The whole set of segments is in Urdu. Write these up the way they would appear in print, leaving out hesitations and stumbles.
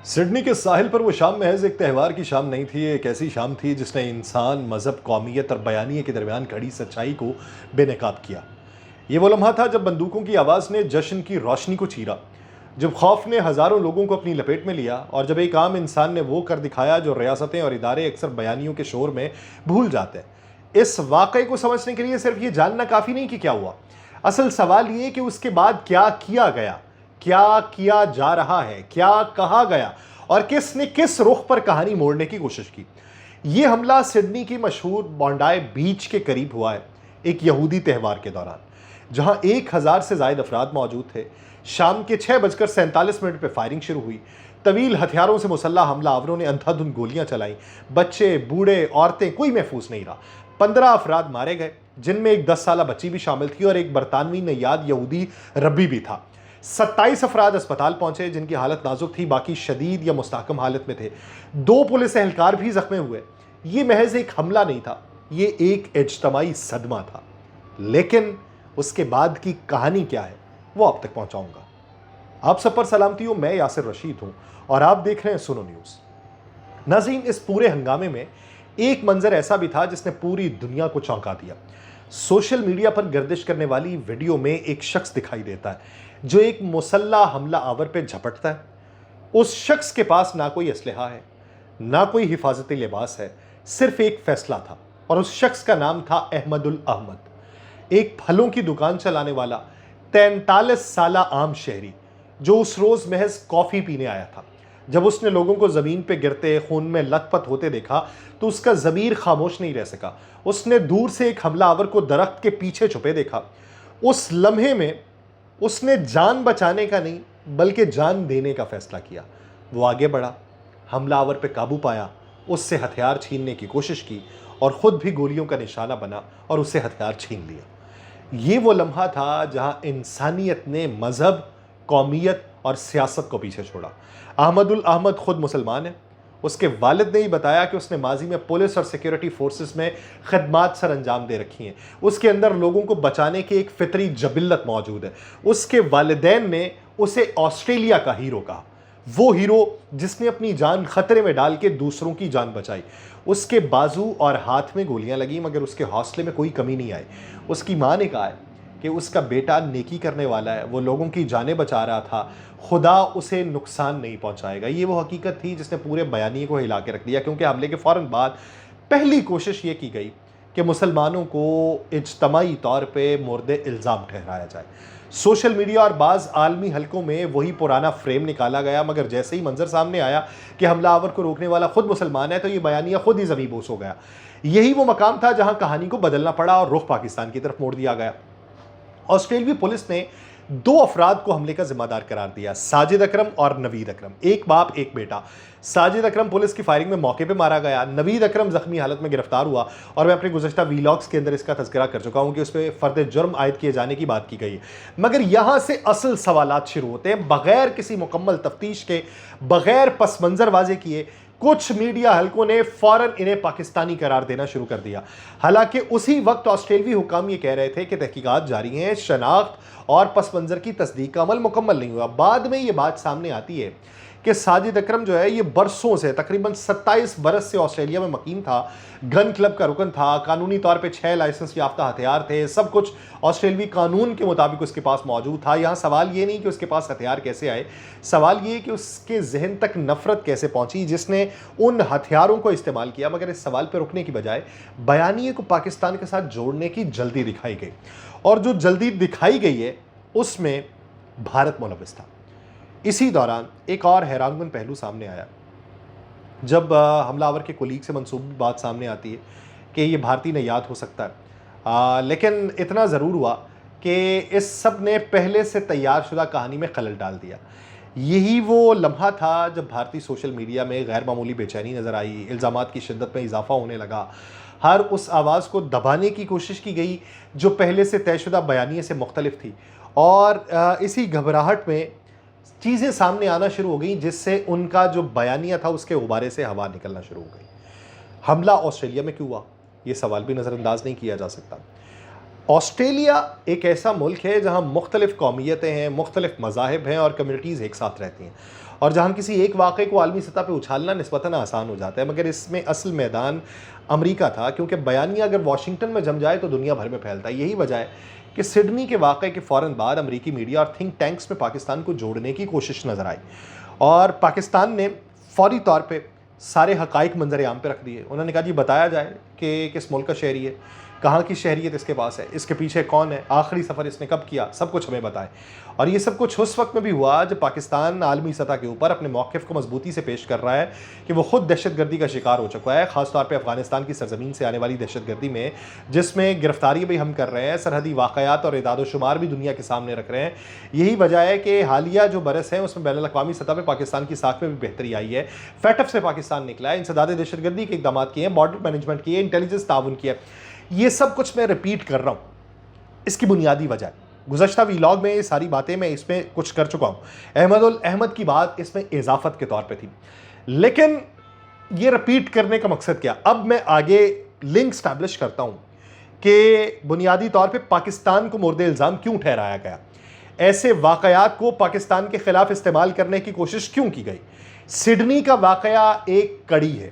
سڈنی کے ساحل پر وہ شام محض ایک تہوار کی شام نہیں تھی، ایک ایسی شام تھی جس نے انسان، مذہب، قومیت اور بیانیے کے درمیان کھڑی سچائی کو بے نقاب کیا۔ یہ وہ لمحہ تھا جب بندوقوں کی آواز نے جشن کی روشنی کو چیرا، جب خوف نے ہزاروں لوگوں کو اپنی لپیٹ میں لیا، اور جب ایک عام انسان نے وہ کر دکھایا جو ریاستیں اور ادارے اکثر بیانیوں کے شور میں بھول جاتے ہیں۔ اس واقعے کو سمجھنے کے لیے صرف یہ جاننا کافی نہیں کہ کیا ہوا، اصل سوال یہ کہ اس کے بعد کیا کیا گیا، کیا کیا جا رہا ہے، کیا کہا گیا، اور کس نے کس رخ پر کہانی موڑنے کی کوشش کی۔ یہ حملہ سڈنی کی مشہور بونڈائی بیچ کے قریب ہوا ہے، ایک یہودی تہوار کے دوران، جہاں 1000 سے زائد افراد موجود تھے۔ شام کے 6:47 پہ فائرنگ شروع ہوئی۔ طویل ہتھیاروں سے مسلح حملہ آوروں نے اندھا دھند گولیاں چلائیں۔ بچے، بوڑھے، عورتیں، کوئی محفوظ نہیں رہا۔ 15 افراد مارے گئے، جن میں ایک 10 سالہ بچی بھی شامل تھی اور ایک برطانوی نیاد یہودی ربی بھی تھا۔ 27 افراد اسپتال پہنچے جن کی حالت نازک تھی، باقی شدید یا مستحکم حالت میں تھے۔ 2 پولیس اہلکار بھی زخمی ہوئے۔ یہ محض ایک حملہ نہیں تھا، یہ ایک اجتماعی صدمہ تھا۔ لیکن اس کے بعد کی کہانی کیا ہے، وہ آپ تک پہنچاؤں گا۔ آپ سب پر سلامتی ہو، میں یاسر رشید ہوں اور آپ دیکھ رہے ہیں سنو نیوز۔ ناظرین، اس پورے ہنگامے میں ایک منظر ایسا بھی تھا جس نے پوری دنیا کو چونکا دیا۔ سوشل میڈیا پر گردش کرنے والی ویڈیو میں ایک شخص دکھائی دیتا ہے جو ایک مسلح حملہ آور پہ جھپٹتا ہے۔ اس شخص کے پاس نہ کوئی اسلحہ ہے، نہ کوئی حفاظتی لباس ہے، صرف ایک فیصلہ تھا، اور اس شخص کا نام تھا احمد الاحمد، ایک پھلوں کی دکان چلانے والا 43 سالہ عام شہری جو اس روز محض کافی پینے آیا تھا۔ جب اس نے لوگوں کو زمین پہ گرتے، خون میں لت پت ہوتے دیکھا تو اس کا ضمیر خاموش نہیں رہ سکا۔ اس نے دور سے ایک حملہ آور کو درخت کے پیچھے چھپے دیکھا۔ اس لمحے میں اس نے جان بچانے کا نہیں بلکہ جان دینے کا فیصلہ کیا۔ وہ آگے بڑھا، حملہ آور پہ قابو پایا، اس سے ہتھیار چھیننے کی کوشش کی اور خود بھی گولیوں کا نشانہ بنا اور اسے ہتھیار چھین لیا۔ یہ وہ لمحہ تھا جہاں انسانیت نے مذہب، قومیت اور سیاست کو پیچھے چھوڑا۔ احمد الاحمد خود مسلمان ہے۔ اس کے والد نے ہی بتایا کہ اس نے ماضی میں پولیس اور سیکیورٹی فورسز میں خدمات سر انجام دے رکھی ہیں۔ اس کے اندر لوگوں کو بچانے کی ایک فطری جبلت موجود ہے۔ اس کے والدین نے اسے آسٹریلیا کا ہیرو کہا، وہ ہیرو جس نے اپنی جان خطرے میں ڈال کے دوسروں کی جان بچائی۔ اس کے بازو اور ہاتھ میں گولیاں لگیں مگر اس کے حوصلے میں کوئی کمی نہیں آئی۔ اس کی ماں نے کہا ہے کہ اس کا بیٹا نیکی کرنے والا ہے، وہ لوگوں کی جانیں بچا رہا تھا، خدا اسے نقصان نہیں پہنچائے گا۔ یہ وہ حقیقت تھی جس نے پورے بیانیے کو ہلا کے رکھ دیا، کیونکہ حملے کے فوراً بعد پہلی کوشش یہ کی گئی کہ مسلمانوں کو اجتماعی طور پہ مورد الزام ٹھہرایا جائے۔ سوشل میڈیا اور بعض عالمی حلقوں میں وہی پرانا فریم نکالا گیا، مگر جیسے ہی منظر سامنے آیا کہ حملہ آور کو روکنے والا خود مسلمان ہے تو یہ بیانیہ خود ہی زمیں بوس ہو گیا۔ یہی وہ مقام تھا جہاں کہانی کو بدلنا پڑا اور رخ پاکستان کی طرف موڑ دیا گیا۔ آسٹریلوی پولیس نے 2 افراد کو حملے کا ذمہ دار قرار دیا، ساجد اکرم اور نوید اکرم، ایک باپ ایک بیٹا۔ ساجد اکرم پولیس کی فائرنگ میں موقع پہ مارا گیا، نوید اکرم زخمی حالت میں گرفتار ہوا، اور میں اپنے گزشتہ ویلاگز کے اندر اس کا تذکرہ کر چکا ہوں کہ اس پہ فرد جرم عائد کیے جانے کی بات کی گئی ہے۔ مگر یہاں سے اصل سوالات شروع ہوتے ہیں، بغیر کسی مکمل تفتیش کے، بغیر پس منظر واضح کیے کچھ میڈیا حلقوں نے فوراً انہیں پاکستانی قرار دینا شروع کر دیا۔ حالانکہ اسی وقت آسٹریلوی حکام یہ کہہ رہے تھے کہ تحقیقات جاری ہیں، شناخت اور پس منظر کی تصدیق کا عمل مکمل نہیں ہوا۔ بعد میں یہ بات سامنے آتی ہے کہ ساجد اکرم جو ہے یہ برسوں سے، تقریباً 27 برس سے آسٹریلیا میں مقیم تھا، گن کلب کا رکن تھا، قانونی طور پہ 6 لائسنس یافتہ ہتھیار تھے، سب کچھ آسٹریلوی قانون کے مطابق اس کے پاس موجود تھا۔ یہاں سوال یہ نہیں کہ اس کے پاس ہتھیار کیسے آئے، سوال یہ کہ اس کے ذہن تک نفرت کیسے پہنچی جس نے ان ہتھیاروں کو استعمال کیا۔ مگر اس سوال پہ رکنے کی بجائے بیانیے کو پاکستان کے ساتھ جوڑنے کی جلدی دکھائی گئی، اور جو جلدی دکھائی گئی ہے اس میں بھارت ملوث تھا۔ اسی دوران ایک اور حیران کن پہلو سامنے آیا جب حملہ آور کے کولیگ سے منسوب بات سامنے آتی ہے کہ یہ بھارتی نیاد ہو سکتا ہے، لیکن اتنا ضرور ہوا کہ اس سب نے پہلے سے تیار شدہ کہانی میں خلل ڈال دیا۔ یہی وہ لمحہ تھا جب بھارتی سوشل میڈیا میں غیر معمولی بے چینی نظر آئی، الزامات کی شدت میں اضافہ ہونے لگا، ہر اس آواز کو دبانے کی کوشش کی گئی جو پہلے سے طے شدہ بیانیے سے مختلف تھی، اور اسی گھبراہٹ میں چیزیں سامنے آنا شروع ہو گئیں جس سے ان کا جو بیانیہ تھا اس کے غبارے سے ہوا نکلنا شروع ہو گئی۔ حملہ آسٹریلیا میں کیوں ہوا، یہ سوال بھی نظر انداز نہیں کیا جا سکتا۔ آسٹریلیا ایک ایسا ملک ہے جہاں مختلف قومیتیں ہیں، مختلف مذاہب ہیں اور کمیونٹیز ایک ساتھ رہتی ہیں، اور جہاں کسی ایک واقعے کو عالمی سطح پہ اچھالنا نسبتاً آسان ہو جاتا ہے، مگر اس میں اصل میدان امریکہ تھا، کیونکہ بیانیہ اگر واشنگٹن میں جم جائے تو دنیا بھر میں پھیلتا ہے۔ یہی وجہ ہے کہ سڈنی کے واقعے کے فوراً بعد امریکی میڈیا اور تھنک ٹینکس میں پاکستان کو جوڑنے کی کوشش نظر آئی، اور پاکستان نے فوری طور پہ سارے حقائق منظر عام پہ رکھ دیے۔ انہوں نے کہا جی بتایا جائے کہ کس ملک کا شہری ہے، کہاں کی شہریت اس کے پاس ہے، اس کے پیچھے کون ہے، آخری سفر اس نے کب کیا، سب کچھ ہمیں بتائے۔ اور یہ سب کچھ اس وقت میں بھی ہوا جب پاکستان عالمی سطح کے اوپر اپنے موقف کو مضبوطی سے پیش کر رہا ہے کہ وہ خود دہشت گردی کا شکار ہو چکا ہے، خاص طور پہ افغانستان کی سرزمین سے آنے والی دہشت گردی میں، جس میں گرفتاری بھی ہم کر رہے ہیں، سرحدی واقعات اور اعداد و شمار بھی دنیا کے سامنے رکھ رہے ہیں۔ یہی وجہ ہے کہ حالیہ جو برس ہیں اس میں بین الاقوامی سطح پہ پاکستان کی ساکھ میں بھی بہتری آئی ہے، فیٹف سے پاکستان نکلا ہے، انسداد دہشت گردی کے اقدامات کیے ہیں، بارڈر مینجمنٹ کیے، انٹیلیجنس تعاون کیا۔ یہ سب کچھ میں ریپیٹ کر رہا ہوں، اس کی بنیادی وجہ ہے گزشتہ ویلاگ میں یہ ساری باتیں میں اس میں کچھ کر چکا ہوں، احمد الاحمد کی بات اس میں اضافت کے طور پہ تھی، لیکن یہ ریپیٹ کرنے کا مقصد کیا؟ اب میں آگے لنک سٹیبلش کرتا ہوں کہ بنیادی طور پہ پاکستان کو مورد الزام کیوں ٹھہرایا گیا، ایسے واقعات کو پاکستان کے خلاف استعمال کرنے کی کوشش کیوں کی گئی۔ سڈنی کا واقعہ ایک کڑی ہے،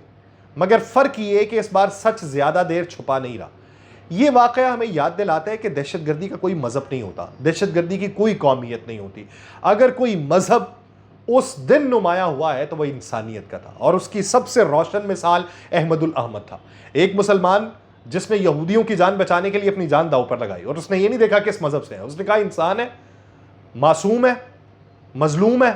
مگر فرق یہ کہ اس بار سچ زیادہ دیر چھپا نہیں رہا۔ یہ واقعہ ہمیں یاد دلاتا ہے کہ دہشت گردی کا کوئی مذہب نہیں ہوتا، دہشت گردی کی کوئی قومیت نہیں ہوتی۔ اگر کوئی مذہب اس دن نمایاں ہوا ہے تو وہ انسانیت کا تھا، اور اس کی سب سے روشن مثال احمد الاحمد تھا، ایک مسلمان جس نے یہودیوں کی جان بچانے کے لیے اپنی جان داؤ پر لگائی، اور اس نے یہ نہیں دیکھا کس مذہب سے ہے، اس نے کہا انسان ہے، معصوم ہے، مظلوم ہے،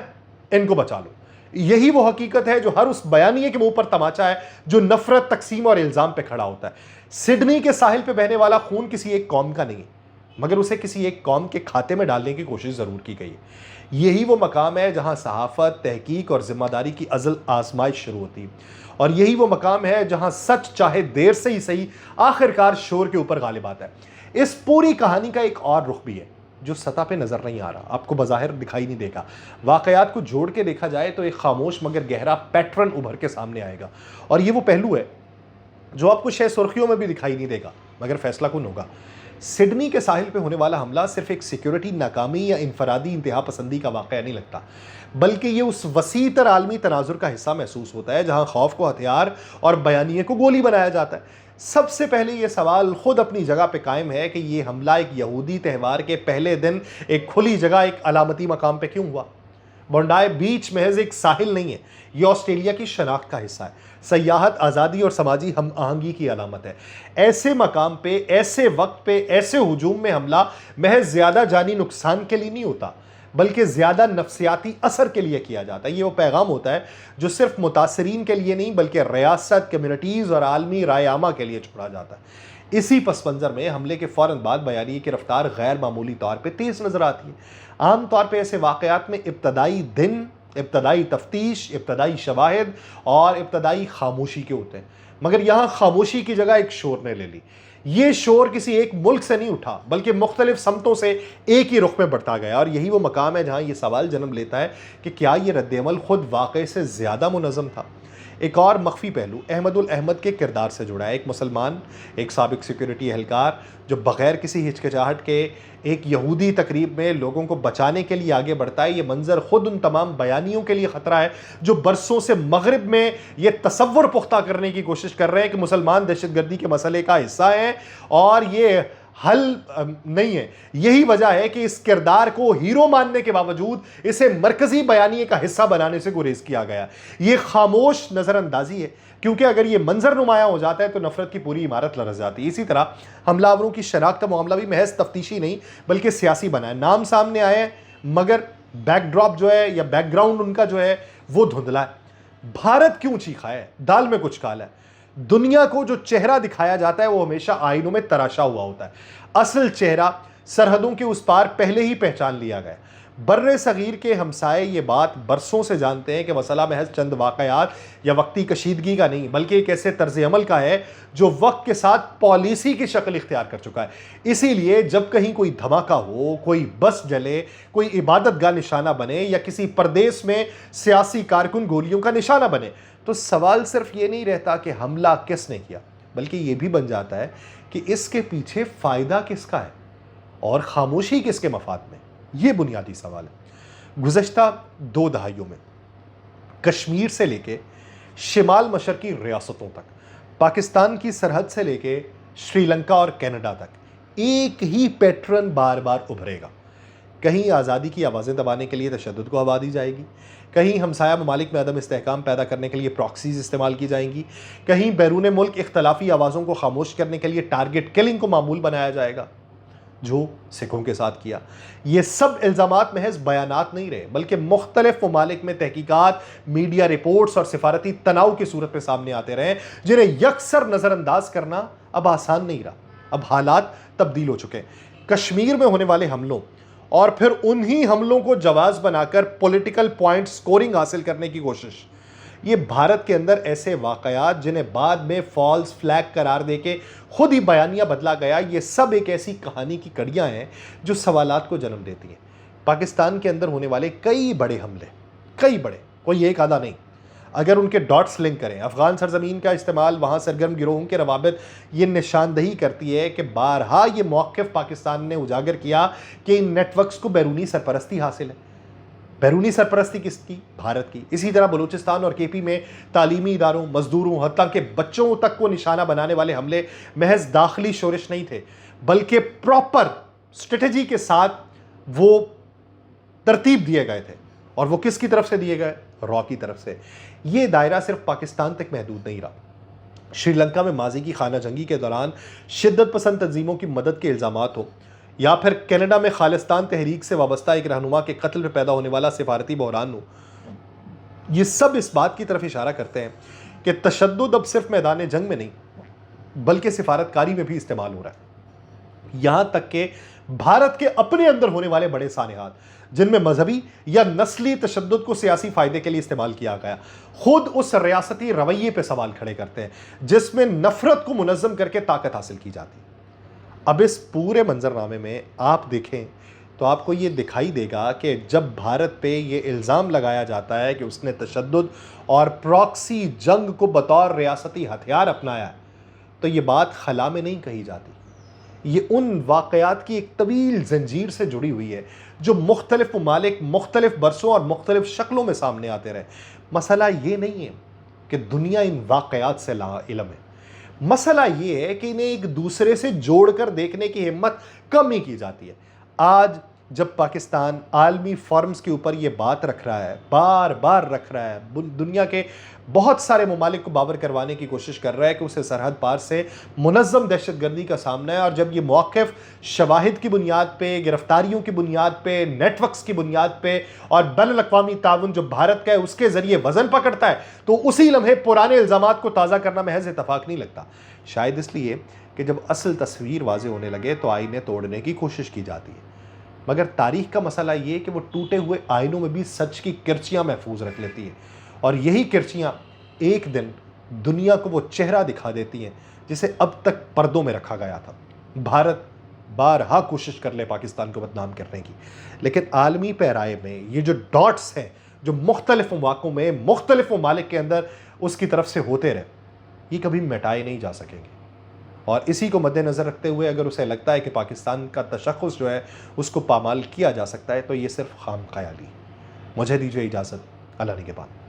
ان کو بچا لو۔ یہی وہ حقیقت ہے جو ہر اس بیانیے کے منہ پر تماچا ہے جو نفرت، تقسیم اور الزام پہ کھڑا ہوتا ہے۔ سڈنی کے ساحل پہ بہنے والا خون کسی ایک قوم کا نہیں ہے، مگر اسے کسی ایک قوم کے کھاتے میں ڈالنے کی کوشش ضرور کی گئی ہے۔ یہی وہ مقام ہے جہاں صحافت، تحقیق اور ذمہ داری کی ازل آزمائش شروع ہوتی ہے، اور یہی وہ مقام ہے جہاں سچ چاہے دیر سے ہی صحیح آخرکار شور کے اوپر غالب آتا ہے۔ اس پوری کہانی کا ایک اور رخ بھی ہے جو سطح پہ نظر نہیں آ رہا، آپ کو بظاہر دکھائی نہیں دیگا۔ واقعات کو جوڑ کے دیکھا جائے تو ایک خاموش مگر گہرا پیٹرن ابھر کے سامنے آئے گا، اور یہ وہ پہلو ہے جو آپ کو شہ سرخیوں میں بھی دکھائی نہیں دے گا مگر فیصلہ کن ہوگا۔ سڈنی کے ساحل پہ ہونے والا حملہ صرف ایک سیکیورٹی ناکامی یا انفرادی انتہا پسندی کا واقعہ نہیں لگتا، بلکہ یہ اس وسیع تر عالمی تناظر کا حصہ محسوس ہوتا ہے جہاں خوف کو ہتھیار اور بیانیے کو گولی بنایا جاتا ہے۔ سب سے پہلے یہ سوال خود اپنی جگہ پہ قائم ہے کہ یہ حملہ ایک یہودی تہوار کے پہلے دن ایک کھلی جگہ، ایک علامتی مقام پہ کیوں ہوا؟ بونڈائی بیچ محض ایک ساحل نہیں ہے، یہ آسٹریلیا کی شناخت کا حصہ ہے، سیاحت، آزادی اور سماجی ہم آہنگی کی علامت ہے۔ ایسے مقام پہ، ایسے وقت پہ، ایسے ہجوم میں حملہ محض زیادہ جانی نقصان کے لیے نہیں ہوتا، بلکہ زیادہ نفسیاتی اثر کے لیے کیا جاتا ہے۔ یہ وہ پیغام ہوتا ہے جو صرف متاثرین کے لیے نہیں بلکہ ریاست، کمیونٹیز اور عالمی رائے عامہ کے لیے چھوڑا جاتا ہے۔ اسی پس منظر میں حملے کے فوراً بعد بیانیے کی رفتار غیر معمولی طور پہ تیز نظر آتی ہے۔ عام طور پہ ایسے واقعات میں ابتدائی دن، ابتدائی تفتیش، ابتدائی شواہد اور ابتدائی خاموشی کے ہوتے ہیں، مگر یہاں خاموشی کی جگہ ایک شور نے لے لی۔ یہ شور کسی ایک ملک سے نہیں اٹھا بلکہ مختلف سمتوں سے ایک ہی رخ میں بڑھتا گیا، اور یہی وہ مقام ہے جہاں یہ سوال جنم لیتا ہے کہ کیا یہ رد عمل خود واقعے سے زیادہ منظم تھا؟ ایک اور مخفی پہلو احمد الاحمد کے کردار سے جڑا ہے، ایک مسلمان، ایک سابق سیکیورٹی اہلکار جو بغیر کسی ہچکچاہٹ کے ایک یہودی تقریب میں لوگوں کو بچانے کے لیے آگے بڑھتا ہے۔ یہ منظر خود ان تمام بیانیوں کے لیے خطرہ ہے جو برسوں سے مغرب میں یہ تصور پختہ کرنے کی کوشش کر رہے ہیں کہ مسلمان دہشت گردی کے مسئلے کا حصہ ہیں اور یہ حل نہیں ہے۔ یہی وجہ ہے کہ اس کردار کو ہیرو ماننے کے باوجود اسے مرکزی بیانیے کا حصہ بنانے سے گریز کیا گیا۔ یہ خاموش نظر اندازی ہے، کیونکہ اگر یہ منظر نمایاں ہو جاتا ہے تو نفرت کی پوری عمارت لرز جاتی ہے۔ اسی طرح حملہ آوروں کی شناخت کا معاملہ بھی محض تفتیشی نہیں بلکہ سیاسی بنا ہے۔ نام سامنے آئے ہیں مگر بیک ڈراپ جو ہے یا بیک گراؤنڈ ان کا جو ہے وہ دھندلا ہے۔ بھارت کیوں چیخا ہے؟ دال میں کچھ کالا ہے۔ دنیا کو جو چہرہ دکھایا جاتا ہے وہ ہمیشہ آئینوں میں تراشا ہوا ہوتا ہے، اصل چہرہ سرحدوں کے اس پار پہلے ہی پہچان لیا گیا۔ بر صغیر کے ہمسائے یہ بات برسوں سے جانتے ہیں کہ مسئلہ محض چند واقعات یا وقتی کشیدگی کا نہیں بلکہ ایک ایسے طرز عمل کا ہے جو وقت کے ساتھ پالیسی کی شکل اختیار کر چکا ہے۔ اسی لیے جب کہیں کوئی دھماکہ ہو، کوئی بس جلے، کوئی عبادت گاہ نشانہ بنے یا کسی پردیس میں سیاسی کارکن گولیوں کا نشانہ بنے تو سوال صرف یہ نہیں رہتا کہ حملہ کس نے کیا، بلکہ یہ بھی بن جاتا ہے کہ اس کے پیچھے فائدہ کس کا ہے اور خاموشی کس کے مفاد میں؟ یہ بنیادی سوال ہے۔ گزشتہ 2 دہائیوں میں کشمیر سے لے کے شمال مشرقی ریاستوں تک، پاکستان کی سرحد سے لے کے سری لنکا اور کینیڈا تک ایک ہی پیٹرن بار بار ابھرے گا۔ کہیں آزادی کی آوازیں دبانے کے لیے تشدد کو ہوا دی جائے گی، کہیں ہمسایہ ممالک میں عدم استحکام پیدا کرنے کے لیے پراکسیز استعمال کی جائیں گی، کہیں بیرون ملک اختلافی آوازوں کو خاموش کرنے کے لیے ٹارگٹ کلنگ کو معمول بنایا جائے گا، جو سکھوں کے ساتھ کیا۔ یہ سب الزامات محض بیانات نہیں رہے، بلکہ مختلف ممالک میں تحقیقات، میڈیا رپورٹس اور سفارتی تناؤ کی صورت میں سامنے آتے رہے، جنہیں یکسر نظر انداز کرنا اب آسان نہیں رہا۔ اب حالات تبدیل ہو چکے ہیں۔ کشمیر میں ہونے والے حملوں اور پھر انہی حملوں کو جواز بنا کر پولیٹیکل پوائنٹ سکورنگ حاصل کرنے کی کوشش، یہ بھارت کے اندر ایسے واقعات جنہیں بعد میں فالس فلیگ قرار دے کے خود ہی بیانیہ بدلا گیا، یہ سب ایک ایسی کہانی کی کڑیاں ہیں جو سوالات کو جنم دیتی ہیں۔ پاکستان کے اندر ہونے والے کئی بڑے حملے، کئی بڑے، کوئی ایک آدھا نہیں، اگر ان کے ڈاٹس لنک کریں، افغان سرزمین کا استعمال، وہاں سرگرم گروہوں کے روابط، یہ نشاندہی کرتی ہے کہ بارہا یہ موقف پاکستان نے اجاگر کیا کہ ان نیٹ ورکس کو بیرونی سرپرستی حاصل ہے۔ بیرونی سرپرستی کس کی؟ بھارت کی۔ اسی طرح بلوچستان اور کے پی میں تعلیمی اداروں، مزدوروں، حتیٰ کہ بچوں تک کو نشانہ بنانے والے حملے محض داخلی شورش نہیں تھے، بلکہ پراپر اسٹریٹجی کے ساتھ وہ ترتیب دیے گئے تھے۔ اور وہ کس کی طرف سے دیے گئے؟ را کی طرف سے۔ یہ دائرہ صرف پاکستان تک محدود نہیں رہا۔ شری لنکا میں ماضی کی خانہ جنگی کے دوران شدت پسند تنظیموں کی مدد کے الزامات ہو، یا پھر کینیڈا میں خالصتان تحریک سے وابستہ ایک رہنما کے قتل پہ پیدا ہونے والا سفارتی بحران ہو، یہ سب اس بات کی طرف اشارہ کرتے ہیں کہ تشدد اب صرف میدان جنگ میں نہیں بلکہ سفارتکاری میں بھی استعمال ہو رہا ہے۔ یہاں تک کہ بھارت کے اپنے اندر ہونے والے بڑے سانحات جن میں مذہبی یا نسلی تشدد کو سیاسی فائدے کے لیے استعمال کیا گیا، خود اس ریاستی رویے پہ سوال کھڑے کرتے ہیں جس میں نفرت کو منظم کر کے طاقت حاصل کی جاتی ہے۔ اب اس پورے منظرنامے میں آپ دیکھیں تو آپ کو یہ دکھائی دے گا کہ جب بھارت پہ یہ الزام لگایا جاتا ہے کہ اس نے تشدد اور پراکسی جنگ کو بطور ریاستی ہتھیار اپنایا ہے، تو یہ بات خلا میں نہیں کہی جاتی۔ یہ ان واقعات کی ایک طویل زنجیر سے جڑی ہوئی ہے جو مختلف ممالک، مختلف برسوں اور مختلف شکلوں میں سامنے آتے رہے۔ مسئلہ یہ نہیں ہے کہ دنیا ان واقعات سے لا علم ہے، مسئلہ یہ ہے کہ انہیں ایک دوسرے سے جوڑ کر دیکھنے کی ہمت کم ہی کی جاتی ہے۔ آج جب پاکستان عالمی فورمز کے اوپر یہ بات رکھ رہا ہے، بار بار رکھ رہا ہے، دنیا کے بہت سارے ممالک کو باور کروانے کی کوشش کر رہا ہے کہ اسے سرحد پار سے منظم دہشت گردی کا سامنا ہے، اور جب یہ موقف شواہد کی بنیاد پہ، گرفتاریوں کی بنیاد پہ، نیٹ ورکس کی بنیاد پہ اور بین الاقوامی تعاون جو بھارت کا ہے اس کے ذریعے وزن پکڑتا ہے، تو اسی لمحے پرانے الزامات کو تازہ کرنا محض اتفاق نہیں لگتا۔ شاید اس لیے کہ جب اصل تصویر واضح ہونے لگے تو آئینے توڑنے کی کوشش کی جاتی ہے۔ مگر تاریخ کا مسئلہ یہ کہ وہ ٹوٹے ہوئے آئینوں میں بھی سچ کی کرچیاں محفوظ رکھ لیتی ہیں، اور یہی کرچیاں ایک دن دنیا کو وہ چہرہ دکھا دیتی ہیں جسے اب تک پردوں میں رکھا گیا تھا۔ بھارت بارہا کوشش کر لے پاکستان کو بدنام کرنے کی، لیکن عالمی پیرائے میں یہ جو ڈاٹس ہیں جو مختلف مواقعوں میں مختلف ممالک کے اندر اس کی طرف سے ہوتے رہے، یہ کبھی مٹائے نہیں جا سکیں گے۔ اور اسی کو مد نظر رکھتے ہوئے اگر اسے لگتا ہے کہ پاکستان کا تشخص جو ہے اس کو پامال کیا جا سکتا ہے، تو یہ صرف خام خیالی۔ مجھے دیجیے اجازت، اللہ نگہبان۔